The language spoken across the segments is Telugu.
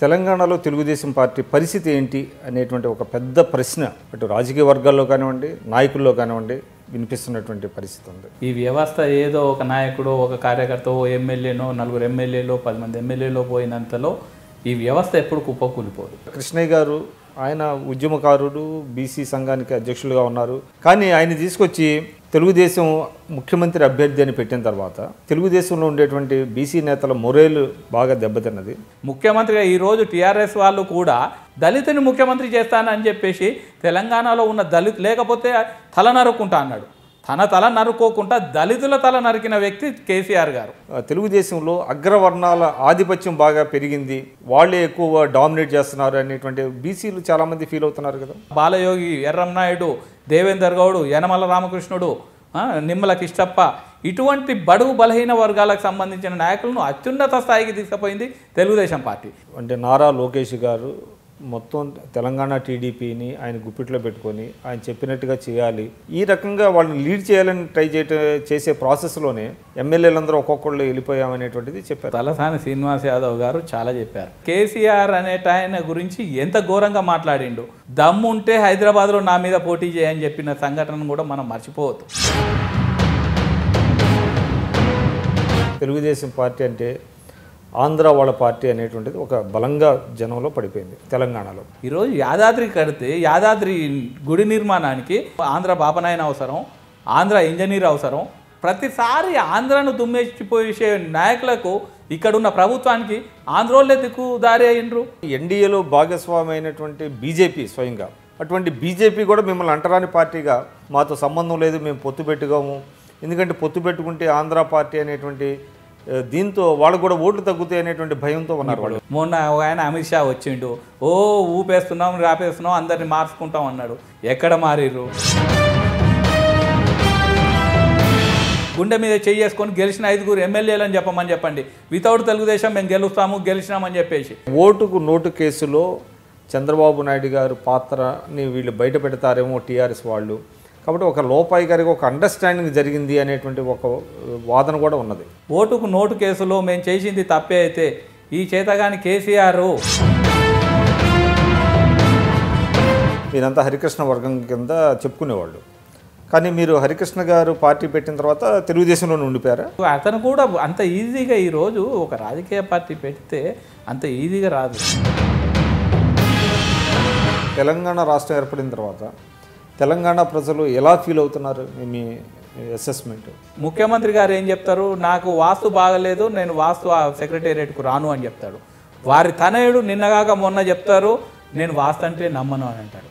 తెలంగాణలో తెలుగుదేశం పార్టీ పరిస్థితి ఏంటి అనేటువంటి ఒక పెద్ద ప్రశ్న అటు రాజకీయ వర్గాల్లో కానివ్వండి, నాయకుల్లో కానివ్వండి వినిపిస్తున్నటువంటి పరిస్థితి ఉంది. ఈ వ్యవస్థ ఏదో ఒక నాయకుడు, ఒక కార్యకర్త, ఓ ఎమ్మెల్యేనో, నలుగురు ఎమ్మెల్యేలో, 10 మంది ఎమ్మెల్యేలో పోయినంతలో ఈ వ్యవస్థ ఎప్పుడు కుప్పకూలిపోదు. కృష్ణయ్య గారు ఆయన ఉద్యమకారుడు, బీసీ సంఘానికి అధ్యక్షులుగా ఉన్నారు. కానీ ఆయన తీసుకొచ్చి తెలుగుదేశం ముఖ్యమంత్రి అభ్యర్థి అని పెట్టిన తర్వాత తెలుగుదేశంలో ఉండేటువంటి బీసీ నేతల మొరేలు బాగా దెబ్బతిన్నది. ముఖ్యమంత్రిగా ఈరోజు టీఆర్ఎస్ వాళ్ళు కూడా దళితుని ముఖ్యమంత్రి చేస్తానని చెప్పేసి తెలంగాణలో ఉన్న దళితు లేకపోతే తల నరుక్కుంటా అన్నాడు. తన తల నరుక్కోకుండా దళితుల తల నరికిన వ్యక్తి కేసీఆర్ గారు. తెలుగుదేశంలో అగ్రవర్ణాల ఆధిపత్యం బాగా పెరిగింది, వాళ్ళే ఎక్కువ డామినేట్ చేస్తున్నారు అనేటువంటి బీసీలు చాలామంది ఫీల్ అవుతున్నారు కదా. బాలయోగి, ఎర్రంనాయుడు, దేవేందర్ గౌడ్, యనమల రామకృష్ణుడు, నిమ్మల కిష్టప్ప ఇటువంటి బడుగు బలహీన వర్గాలకు సంబంధించిన నాయకులను అత్యున్నత స్థాయికి తీసుకుపోయింది తెలుగుదేశం పార్టీ. అంటే నారా లోకేష్ గారు మొత్తం తెలంగాణ టీడీపీని ఆయన గుప్పిట్లో పెట్టుకొని ఆయన చెప్పినట్టుగా చేయాలి, ఈ రకంగా వాళ్ళని లీడ్ చేయాలని చేసే ప్రాసెస్లోనే ఎమ్మెల్యేలందరూ ఒక్కొక్కళ్ళు వెళ్ళిపోయామనేటువంటిది చెప్పారు. తలసాని శ్రీనివాస్ యాదవ్ గారు చాలా చెప్పారు. కేసీఆర్ ఆయన గురించి ఎంత ఘోరంగా మాట్లాడిండు. దమ్ముంటే హైదరాబాద్లో నా మీద పోటీ చేయని చెప్పిన సంఘటన కూడా మనం మర్చిపోవద్దు. తెలుగుదేశం పార్టీ అంటే ఆంధ్ర వాళ్ళ పార్టీ అనేటువంటిది ఒక బలంగా జనంలో పడిపోయింది తెలంగాణలో. ఈరోజు యాదాద్రి కడితే యాదాద్రి గుడి నిర్మాణానికి ఆంధ్ర బాపనాయన అవసరం, ఆంధ్ర ఇంజనీర్ అవసరం. ప్రతిసారి ఆంధ్రను దుమ్మేసిపోయే నాయకులకు ఇక్కడున్న ప్రభుత్వానికి ఆంధ్రోళ్ళే దిక్కుదారి అయినరు. ఎన్డీఏలో భాగస్వామి అయినటువంటి బీజేపీ స్వయంగా, అటువంటి బీజేపీ కూడా మిమ్మల్ని అంటరాని పార్టీగా మాతో సంబంధం లేదు, మేము పొత్తు పెట్టుకోము, ఎందుకంటే పొత్తు పెట్టుకుంటే ఆంధ్ర పార్టీ అనేటువంటి దీంతో వాళ్ళు కూడా ఓట్లు తగ్గుతాయి అనేటువంటి భయంతో ఉన్నారు వాళ్ళు. మొన్న ఆయన అమిత్ షా వచ్చిండు, ఓ ఊపేస్తున్నాం రాపేస్తున్నాం అందరిని మార్చుకుంటాం అన్నాడు. ఎక్కడ మారిర్రు? గుండె మీద చేసుకొని గెలిచిన 5 ఎమ్మెల్యేలని చెప్పండి. వితౌట్ తెలుగుదేశం మేము గెలిచినామని చెప్పేసి. ఓటుకు నోటు కేసులో చంద్రబాబు నాయుడు గారు పాత్రని వీళ్ళు బయట పెడతారేమో టీఆర్ఎస్ వాళ్ళు, కాబట్టి ఒక లోపాయి గారికి ఒక అండర్స్టాండింగ్ జరిగింది అనేటువంటి ఒక వాదన కూడా ఉన్నది. ఓటుకు నోటు కేసులో మేము చేసింది తప్పే అయితే ఈ చేతగాని కేసీఆర్. మీరంతా హరికృష్ణ వర్గం కింద చెప్పుకునేవాళ్ళు, కానీ మీరు హరికృష్ణ గారు పార్టీ పెట్టిన తర్వాత తెలుగుదేశంలో ఉండిపోయారా? అతను కూడా అంత ఈజీగా ఈరోజు ఒక రాజకీయ పార్టీ పెడితే అంత ఈజీగా రాదు. తెలంగాణ రాష్ట్రం ఏర్పడిన తర్వాత తెలంగాణ ప్రజలు ఎలా ఫీల్ అవుతున్నారు? మీ అసెస్మెంట్. ముఖ్యమంత్రి గారు ఏం చెప్తారు? నాకు వాస్తు బాగలేదు, నేను వాస్తు సెక్రటేరియట్కు రాను అని చెప్తాడు. వారి తనయుడు నిన్నగాక మొన్న చెప్తారు, నేను వాస్తు అంటే నమ్మను అని అంటాడు.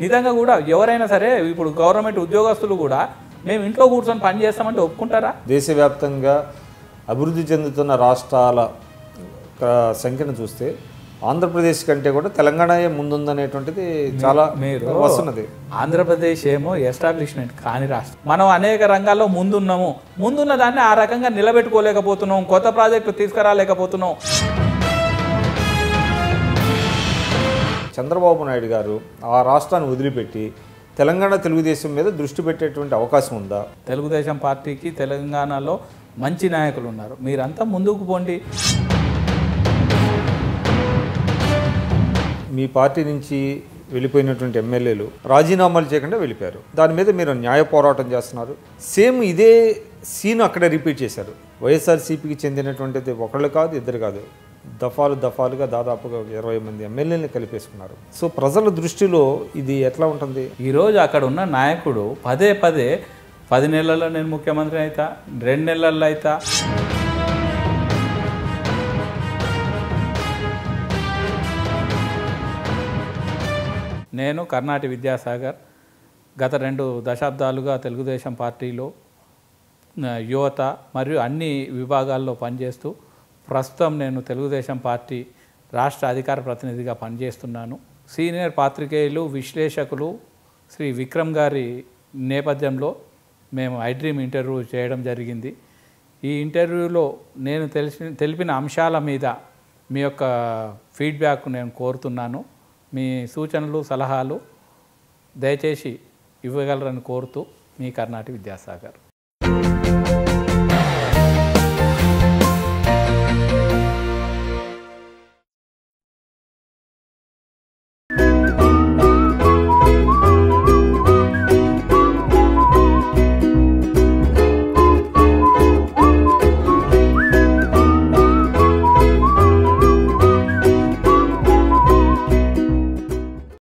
నిజంగా కూడా ఎవరైనా సరే ఇప్పుడు గవర్నమెంట్ ఉద్యోగస్తులు కూడా మేము ఇంట్లో కూర్చొని పని చేస్తామంటే ఒప్పుకుంటారా? దేశవ్యాప్తంగా అభివృద్ధి చెందుతున్న రాష్ట్రాల సంఖ్యను చూస్తే ఆంధ్రప్రదేశ్ కంటే కూడా తెలంగాణ ముందుందనేటువంటిది చాలా వస్తున్నది. ఆంధ్రప్రదేశ్ ఏమో ఎస్టాబ్లిష్మెంట్ కాని రాష్ట్రం. మనం అనేక రంగాల్లో ముందున్న దాన్ని ఆ రకంగా నిలబెట్టుకోలేకపోతున్నాం, కొత్త ప్రాజెక్టులు తీసుకురాలేకపోతున్నాం. చంద్రబాబు నాయుడు గారు ఆ రాష్ట్రాన్ని వదిలిపెట్టి తెలంగాణ తెలుగుదేశం మీద దృష్టి పెట్టేటువంటి అవకాశం ఉందా? తెలుగుదేశం పార్టీకి తెలంగాణలో మంచి నాయకులు ఉన్నారు, మీరంతా ముందుకు పోండి. మీ పార్టీ నుంచి వెళ్ళిపోయినటువంటి ఎమ్మెల్యేలు రాజీనామాలు చేయకుండా వెళ్ళిపోయారు, దాని మీద మీరు న్యాయ పోరాటం చేస్తున్నారు. సేమ్ ఇదే సీన్ అక్కడ రిపీట్ చేశారు. వైఎస్ఆర్సీపీకి చెందినటువంటిది ఒకళ్ళు కాదు, ఇద్దరు కాదు, దఫాలుగా దాదాపుగా 20 మంది ఎమ్మెల్యేలను కలిపేసుకున్నారు. సో ప్రజల దృష్టిలో ఇది ఎట్లా ఉంటుంది? ఈరోజు అక్కడ ఉన్న నాయకుడు పదే 10 నెలల్లో నేను ముఖ్యమంత్రి అవుతా, 2 నెలల్లో అవుతా, నేను కర్ణాటి విద్యాసాగర్ గత 2 దశాబ్దాలుగా తెలుగుదేశం పార్టీలో యువత మరియు అన్ని విభాగాల్లో పనిచేస్తూ ప్రస్తుతం నేను తెలుగుదేశం పార్టీ రాష్ట్ర అధికార ప్రతినిధిగా పనిచేస్తున్నాను. సీనియర్ పాత్రికేయులు, విశ్లేషకులు శ్రీ విక్రమ్ గారి నేపథ్యంలో మేము ఐడ్రీమ్ ఇంటర్వ్యూ చేయడం జరిగింది. ఈ ఇంటర్వ్యూలో నేను తెలిపిన అంశాల మీద మీ యొక్క ఫీడ్బ్యాక్ నేను కోరుతున్నాను. మీ సూచనలు సలహాలు దయచేసి ఇవ్వగలరని కోరుతూ మీ కర్ణాటి విద్యాసాగర్.